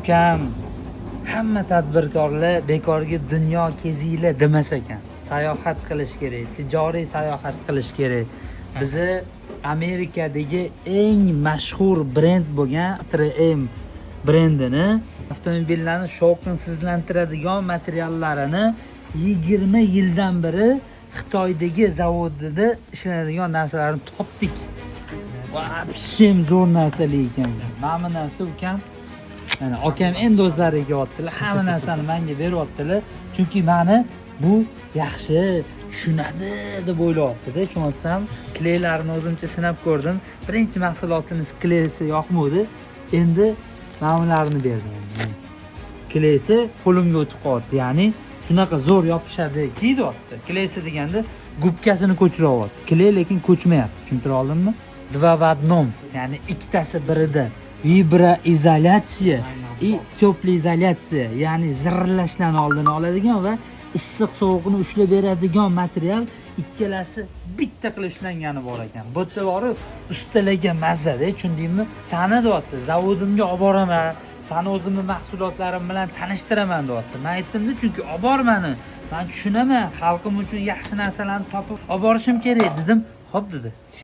ukam hamma tadbirkorlar bekorga dunyo kezinglar demas ekan. Sayohat qilish kerak, tijoriy sayohat qilish kerak. Bizi Amerikadagi eng mashhur brend bo'lgan 3M brendini avtomobillarni shovqinsizlantiradigan materiallarini 20 yildan beri Xitoydagi zavodida ishlanadigan narsalarni topdik. Vapshem zo'r narsalar ekan. Mana bu narsa ukam. Mana akam endi o'zlariga yotdilar, hamma narsani menga beryaptilar. Chunki meni bu yaxshi tushunadi deb o'ylayapti-da. Tushunmasam, kleylarni o'zimcha sinab ko'rdim. Birinchi mahsulotimiz kleysi yoqmadi. Endi mana bularni berdim. Kleysi qo'limga o'tib qoldi. Ya'ni shunaqa zo'r yopishadi, deyapti. Kleysi deganda gubkasini ko'chiryapti. Kley lekin ko'chmayapti. Tushuntira oldimmi? Dva v одном, ya'ni ikkitasi birida. Vibroizolyatsiya va teplizolyatsiya, ya'ni zirillashdan oldini oladigan va issiq sovuqni ushlab beradigan material ikkalasi bitta qilib ishlangani bor ekan. Bu yerda borib ustalarga mazza-da, tushundingmi? Sani deyapti, zavodimga olib boraman, sani o'zimning mahsulotlarim bilan tanishtiraman deyapti. Men aytdim-da, chunki olib bor meni. Men tushunaman, xalqim uchun yaxshi narsalarni topib olib borishim kerak dedim. Xo'p dedi.